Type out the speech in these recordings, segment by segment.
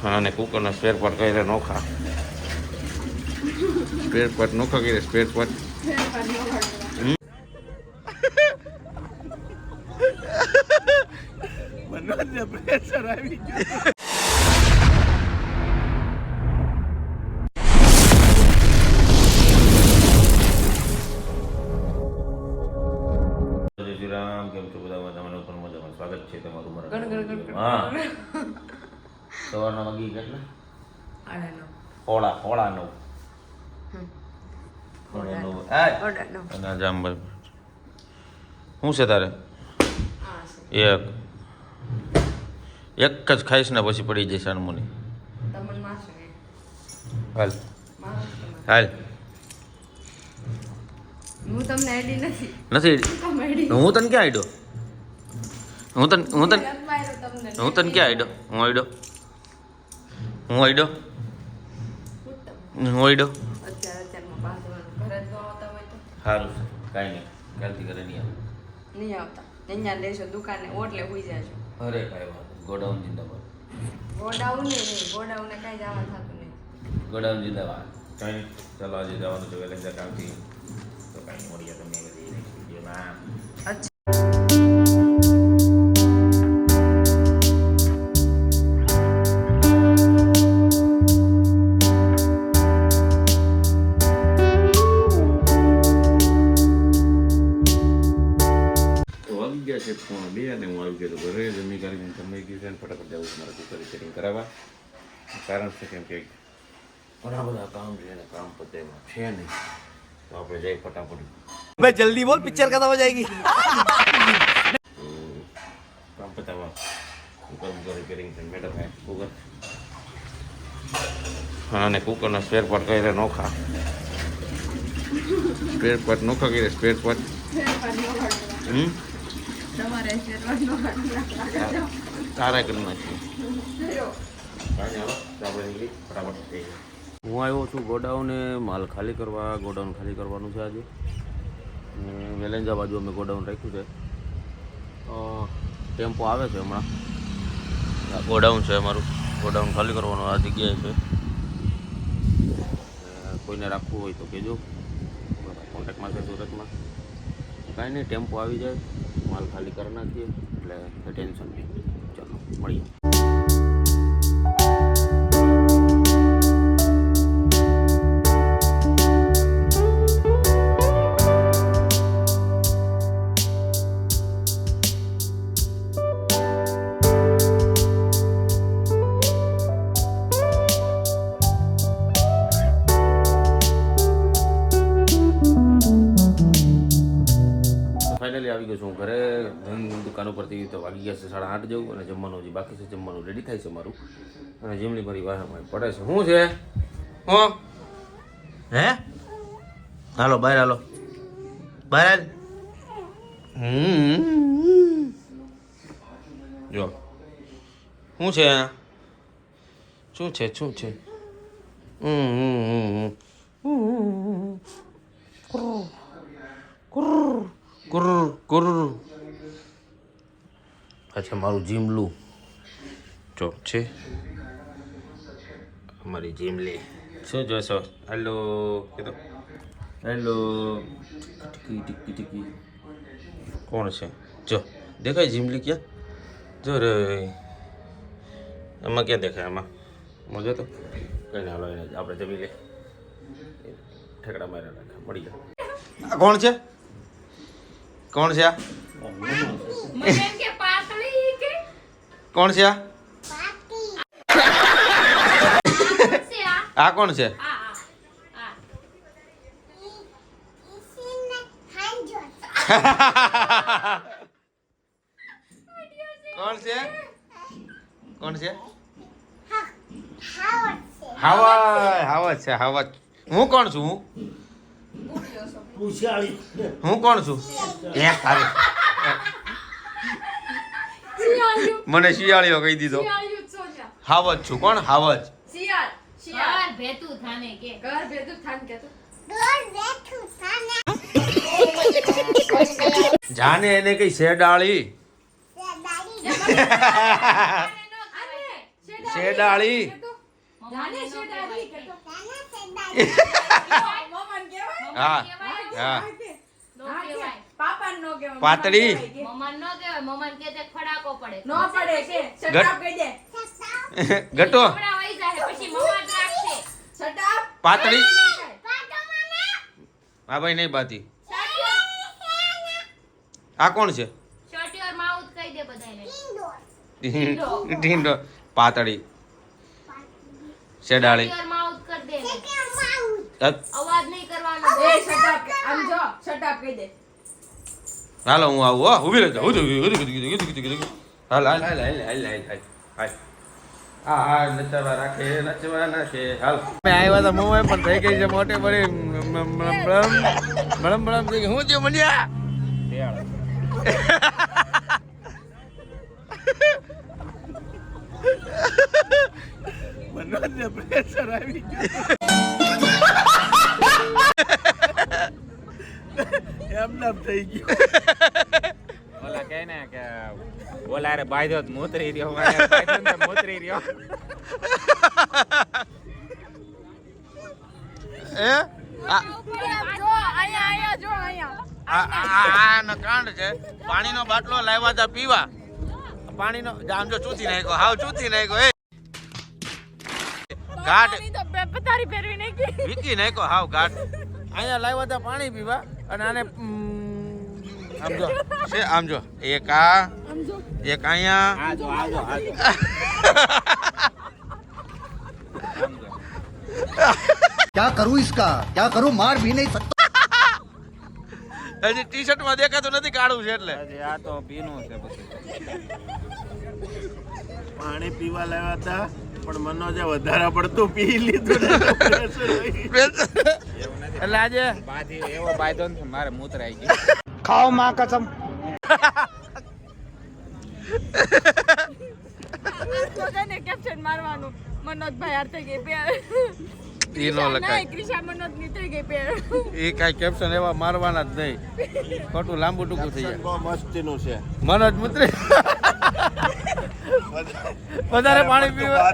અને કુકરના spare part કઈ નોખા સ્પેર પાર્ટ નોખા કઈ સ્પેર પાર્ટ મને પ્રેશર આવી ગયું. રામ કેમ છો બધા મજામાં ઉપર મજામાં સ્વાગત છે તમારું મારા હા સવારના વાગી કેટલા પોળા 9 જામભાઈ શું છે તારે એક જ ખાઈશ ને પછી પડી જઈશ અનમોની હાલ હાલ હું તમને આઈડી નથી હું તને ક્યાં આઈડો હું તને ક્યાં આઈડો હું આઈડો સારું કાંઈ નહીં કાલથી ઘરે નહીં આવતા અહીંયા લેશો દુકાને ઓટલે હોઈ જાજો અરે કાંઈ વાત ગોડાઉન જિંદાબાદ ગોડાઉન ને કાંઈ જવા થતું નહીં ગોડાઉન જિંદાબાદ કાંઈ ચાલો આજે જવાનું છે વેલેન્જા કામથી તો કાંઈ મળીએ તમને બધી વિડીયોમાં છે 1:30 અને હું આવી ગયો ઘરે જમી કરીને જમી ગયું છે ફટાફટ જવું છે મારે કુકર રિપેરિંગ કરાવવા કારણ છે કેમ કે ઘણા બધા કામ છે અને કામ પતે એમાં છે નહીં તો આપણે જઈ ફટાફટ ભાઈ જલ્દી બોલ પિક્ચર ખતમ હો જાયગી કામ પતાવવા કુકર રિપેરિંગ છે મેડમ હે કુકર અને કુકરના સ્પેર પાર્ટ કઈ નોખા સ્પેર પાર્ટ નોખા કઈ સ્પેર પાર્ટ તારે કરી નાખી હું આવ્યો છું ગોડાઉને માલ ખાલી કરવા ગોડાઉન ખાલી કરવાનું છે આજે વેલેન્જા બાજુ અમે ગોડાઉન રાખ્યું છે ટેમ્પો આવે છે હમણાં ગોડાઉન છે અમારું ગોડાઉન ખાલી કરવાનું આ જગ્યાએ છે કોઈને રાખવું હોય તો કહેજો કોન્ટેક્ટમાં છે સુરતમાં કાંઈ નહીં ટેમ્પો આવી જાય માલ ખાલી કરી નાખીએ એટલે ટેન્શન નહીં ચાલો મળીએ ફાઇનલી આવી ગયો છું ઘરે દુકાન ઉપરથી તો વાગી ગયા છે 8:30 જેવું અને જમવાનું હજી બાકી છે જમવાનું રેડી થાય છે મારું અને જીમની મારી વાહમાં પડે છે શું છે હું હે હાલો બહાર હાલો બહાર જો શું છે શું છે શું છે અચ્છા મારું જીમલું ચોક છે અમારી જીમલી શું જોશો હેલો કીધો હેલો ટીકી ટીકી ટીકી કોણ છે જો દેખાય જીમલી ક્યાં જો રે એમાં ક્યાં દેખાય આમાં મજો તો કઈ ના હાલો એને આપણે જમી લે ઠેકડા માર્યા રાખે મળી જાય આ કોણ છે કોણ છે આ કોણ છે આ કોણ છે કોણ છે કોણ છે હાવત છે હાવત હું કોણ છું હું કોણ છું મને શિયાળીઓ કહી દીધો હાવત છું કોણ હાવત જાને એને કઈ શેડાળી શેડાળી જાને શેડાળી કે તો મમન કહેવાય હા હા નો કહેવાય. પાપા નો કહેવાય પાતળી. મમન નો કહેવાય. મમન કે તે ખડાકો પડે. નો પડે કે શટાપ કહી દે ગટો હમણાં વહી જાય પછી મમન રાખશે. શટાપ પાતળી હા ભાઈ નહીં બાતી આ કોણ છે Shut your mouth કહી દે બધાને. ઢીંડો પાતળી શેડાળી Shut your mouth કર દે. હટ. અવાજ નહીં કરવાનો. એ શટાપ આમ જો શટાપ કહી દે હાલો હું આવું હો ઊભી રહેજો હાલ હાલ હાલ હાલ હાલ હાલ હાલ હા નચવા નાખે હાલ મેં આવ્યા હતા મોં પણ થઈ ગઈ છે મોટે પડી બળમ બળમ થઈ ગઈ હું થયું મન્યા મનોજને પ્રેશર આવી ગયું એમને એમ થઈ ગયું ઓલા કહે ને કે ઓલા રે બાંધ્યો તો મૂતરી રહ્યો મારે બાંધ્યો ને તો મૂતરી રહ્યો એ આ ન કાંડ છે પાણીનો બાટલો લાવ્યા હતા પીવા પાણીનો આમ જો ચૂથી નાખ્યો હાવ ચૂથી નાખ્યો એ ઘાટ પતારી ફેરવી નાખી વીકી નાખ્યો હાવ ઘાટ અહીંયા લાવ્યા હતા પાણી પીવા અને આને આમ જો છે આમ જો એક આ એક અહીંયા આજો આજો આજો क्या करूं इसका क्या करूं मार भी नहीं सकता હજી ટી શર્ટમાં દેખાતું નથી કાળું છે એટલે હજી આ તો પીનું છે પછી પાણી પીવા લાવ્યા હતા પણ મનોજે વધારે પડતું પી લીધું ને તો pressure આવી ગયું. એવું નથી એટલે આજે બાંધી એવો બાંધ્યો ને મારે મૂત્ર આવી ગઈ खाओ माँ कसम ને કેપ્શન મારવાનું મનોજભાઈ હાર થઈ ગઈ પેર ઈ નો લખાય ક્રિશા મનોજ ની થઈ ગઈ પેર એ કાંઈ કેપ્શન એવા મારવાના જ નહીં ખોટું લાંબુ ટૂંકું થઈ જાય બહુ મસ્તીનું છે મનોજ મુત્રી વધારે પાણી પીવા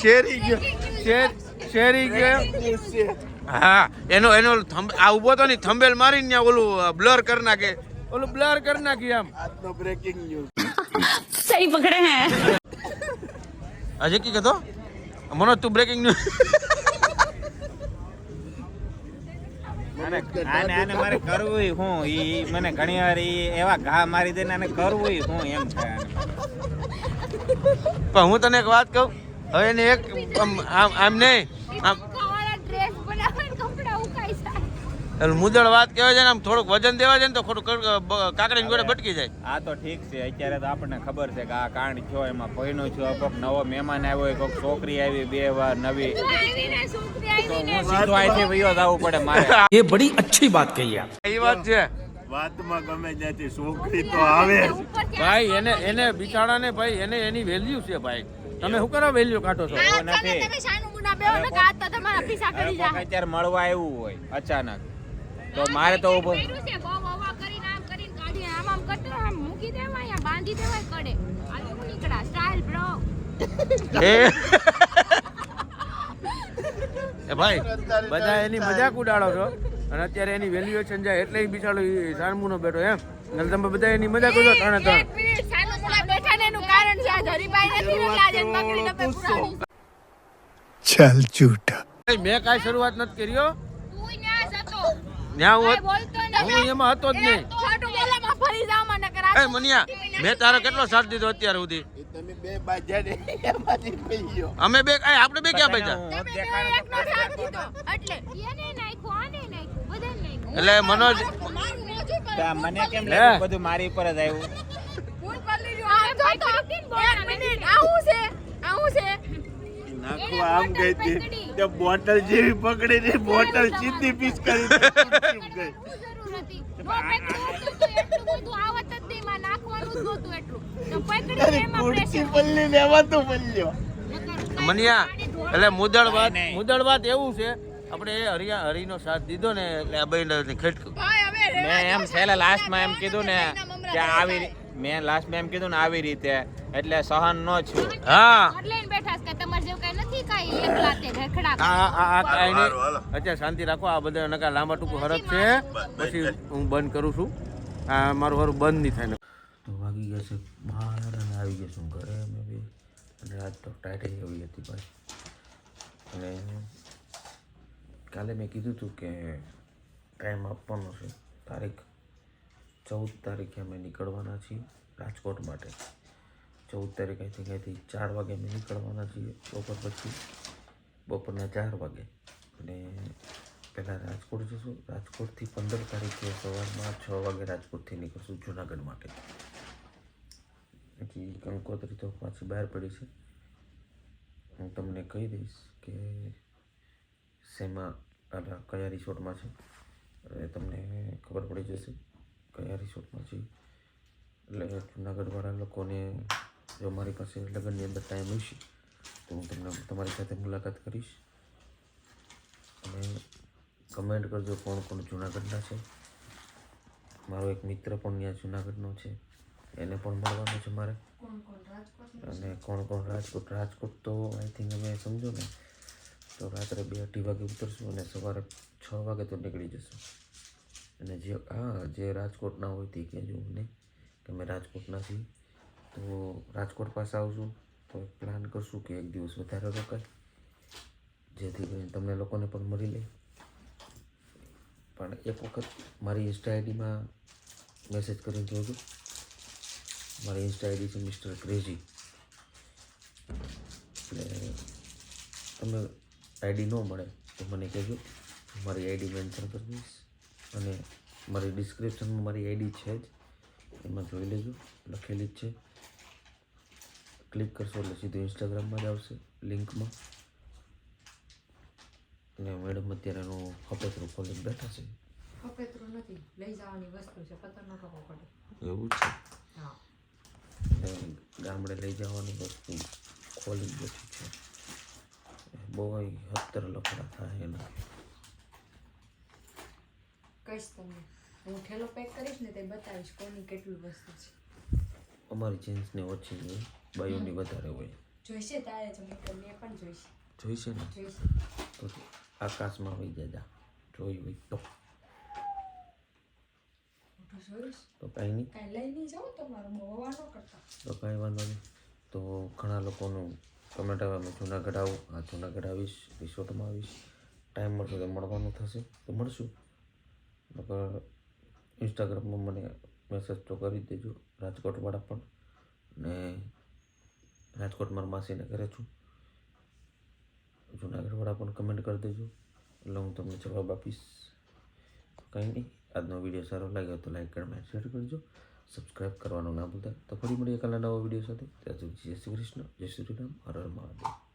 શેરી ગયો શેરી ગયો હા એનો આ ઉભો તો નહીં થંબેલ મારીને ત્યાં ઓલું બ્લર કરી નાખે ઓલું બ્લર કરી નાખી આમ આજનો બ્રેકિંગ ન્યૂઝ સહી પકડે હે હજી કી કહેતો મનોજ તું બ્રેકિંગ ન્યૂઝ આને આને મારે કરવું હું ઈ મને ઘણી વાર ઈ એવા ઘા મારી દે ને આને કરવું હું એમ થાય આને. પણ હું તને એક વાત કહું હવે એને એક આમ નહીં આમ ડ્રેસ બનાવે કપડા ઉકાઈ જાય એટલે મુદળ વાત કહેવાય છે ને આમ થોડુંક વજન દેવા જાય ને તો ખોટું કાકડીની જોડે બટકી જાય આ તો ઠીક છે અત્યારે તો આપણને ખબર છે કે આ કાંડ થયો એમાં ભયનો થયો કોઈક નવો મહેમાન આવ્યો કોઈક છોકરી આવી 2 વાર નવી આવીને છોકરી તો હું સીધો અહીંથી વયો જવું પડે મારે ये बड़ी अच्छी बात कही आप એ વાત છે વાતમાં ગમે ત્યાંથી છોકરી તો આવે જ. ભાઈ એને બિચારાને ભાઈ એને એની વેલ્યુ છે ભાઈ તમે શું કરો વેલ્યુ કાઢો છો એવું નથી તમે શાનું ગુના બેહો ને કાત તો તમારા પીછા કરી કોઈક જાય અત્યારે મળવા આવ્યું હોય અચાનક તો મારે તો ઊભો કર્યું છે બહુ હવા કરીને આમ કરીને કાઢી આમ કરતો આમ મૂકી દેવાય અહીંયા બાંધી દેવાય કડે આ લોકો નીકળા સ્ટાઇલ બ્રો એ ભાઈ બધા એની મજાક ઉડાડો છો અને અત્યારે એની વેલ્યુએશન જાય એટલે ઈ બિચારો સાનમુનો બેઠો એમ એટલે તમે બધા એની મજાક ઉડાડો ત્રણે ત્રણ એક મિનિટ સાનું ગુના બેઠા ને એનું કારણ છે આ ધરીભાઈ નથી એટલે આજે પકડી તમે પુરાવી चल झूठा મેં કાંઈ શરૂઆત નથી કર્યો તું ન્યા જતો ત્યાં હું બોલતો હું એમાં હતો જ નહીં છોટું ગેલામાં ફરી જાવ મને કરા એ મનિયા મેં તારો કેટલો સાથ દીધો અત્યાર સુધી તમે બે બાજા ને એમાંથી પી ગયો અમે બે આપણે બે ક્યાં પૈસા હું તમે દેખાડો તો એકનો સાથ દીધો એટલે એને નાખ્યો આને નાખ્યો બધાને નાખ્યો એટલે મનોજ મારું મોજું તો આ મને કેમ લે. લાગ્યું બધું મારી ઉપર જ આવ્યું ફૂલ પર લીધું આ જો તો એક મિનિટ આવું છે નાખો આમ ગઈ હતી તે બોટલ જેવી પકડીને બોટલ સીધી પીસ કરી દે. ચૂપ ગઈ. જરૂર હતી નો પકડ્યું હોત તો એટલું બધું આવત જ નહીં માં નાખવાનું જ નહોતું એટલું તો પકડી એમાં કુર્સી પ્રેશર પલ્લી લેવા તો પલ્લ્યો મનિયા એટલે મુદળ વાત એવું છે આપણે હરિનો સાથ દીધો ને એટલે આ બહેન ખટક ભાઈ હવે મેં એમ છેલ્લે લાસ્ટમાં એમ કીધું ને કે આવી મેં લાસ્ટમાં એમ કીધું ને આવી રીતે એટલે સહન ન છું. હા ઘર લઈને બેઠા છે કે તમારે જેવું કઈ નથી કાંઈ એકલા તે રખડા આ કાંઈ નહીં. હાલો, હાલો. અત્યારે શાંતિ રાખો. આ બધા નકા લાંબા ટૂંકું હરક છે. પછી હું બંધ કરું છું. આ મારું હારું બંધ નહીં થાય ને. તો વાગી ગયા છે 12 અને આવી ગયા છું ઘરે અમે બી. અને આજ તો ટાઈટ એવી હતી ભાઈ. અને કાલે મેં કીધું હતું કે ટાઈમ આપવાનો છે. તારીખ 14 તારીખે અમે નીકળવાના છીએ રાજકોટ માટે. 14 તારીખ અહીંથી 4 વાગે અમે નીકળવાના છીએ બપોર પછી, બપોરના 4 વાગે. અને પહેલાં રાજકોટ જશું. રાજકોટથી 15 તારીખે સવારમાં 6 વાગે રાજકોટથી નીકળશું જુનાગઢ માટે. હજી કંકોત્રી તો પાછી બહાર પડી છે. હું તમને કહી દઈશ કે શેમાં કયા રિસોર્ટમાં છે. એટલે તમને ખબર પડી જશે કયા રિસોર્ટમાં છે. એટલે જુનાગઢવાળા લોકોને જો મારી પાસે લગ્નની અંદર ટાઈમ હશે તો હું તમને તમારી સાથે મુલાકાત કરીશ. અને કમેન્ટ કરજો કોણ કોણ જુનાગઢના છે. મારો એક મિત્ર પણ ત્યાં જુનાગઢનો છે, એને પણ મળવાનું છે મારે. અને કોણ કોણ રાજકોટ તો આઈ થિંક અમે સમજો ને તો રાત્રે 2-2:30 વાગે ઉતરશું અને સવારે 6 વાગે તો નીકળી જશું. અને જે રાજકોટના હોય તે કહેજો મને કે અમે રાજકોટના છીએ. તો રાજકોટ પાસે આવશું તો પ્લાન કરશું કે એક દિવસ વધારે રોકાય, જેથી કરીને તમને લોકોને પણ મળી લે. પણ એક વખત મારી ઇન્સ્ટા આઈડીમાં મેસેજ કરીને જોજો. મારી ઇન્સ્ટા આઈડી છે મિસ્ટર ક્રેઝી. એટલે તમે આઈડી ન મળે તો મને કહેજો, મારી આઈડી મેન્શન કરી દઈશ. અને મારી ડિસ્ક્રિપ્શનમાં મારી આઈડી છે જ, એમાં જોઈ લેજો, લખેલી જ છે. ક્લિક કરશો એટલે સીધું ઇન્સ્ટાગ્રામમાં જ આવશે લિંકમાં. અને મેડમ અત્યારેનું હપેતરું ખોલીને બેઠા છે. હપેતરું નથી, લઈ જવાની વસ્તુ છે, પતંગ નો ટકો પડે. એવું છે. હા. ગામડે લઈ જવાની વસ્તુ ખોલી બેઠી છે. બહુ 70 લફડા થાય એના. કહીશ તમને, હું ઠેલો પેક કરીશ ને તે બતાવીશ કોની કેટલું વસ્તુ છે. અમારી જેન્ટ્સને ઓછી હોય, બાયોની વધારે હોય. જોઈશે તારે જ મેં પણ જોઈશે. જોઈશે ને જોઈશે. તો આકાશમાં આવી જાય જોઈ હોય તો. મોટું જોઈશ તો કાંઈ નહીં, કાંઈ લઈ નહીં જાઓ તમારું બહુ ન કરતા. તો કાંઈ વાંધો નહીં. તો ઘણા લોકોનું કમેન્ટ આવે અમે જુનાગઢ આવું. હા, જુનાગઢ આવીશ, રિસોર્ટમાં આવીશ. ટાઈમ મળશે તો મળવાનું થશે તો મળશું. નકર ઇન્સ્ટાગ્રામમાં મને મેસેજ તો કરી દેજો રાજકોટવાળા પણ. ને રાજકોટ મારા માસીને ઘરે છું. જુનાગઢવાળા પણ કમેન્ટ કરી દેજો એટલે હું તમને જવાબ આપીશ. કંઈ નહીં, આજનો વિડીયો સારો લાગ્યો તો લાઈક કરજો, શેર કરજો, સબસ્ક્રાઈબ કરવાનું ના ભૂલતા. તો ફરી મળીએ કાલે નવો વિડીયો સાથે. ત્યાં સુધી જય શ્રી કૃષ્ણ, જય શ્રી રામ, હર હર મહાદેવ.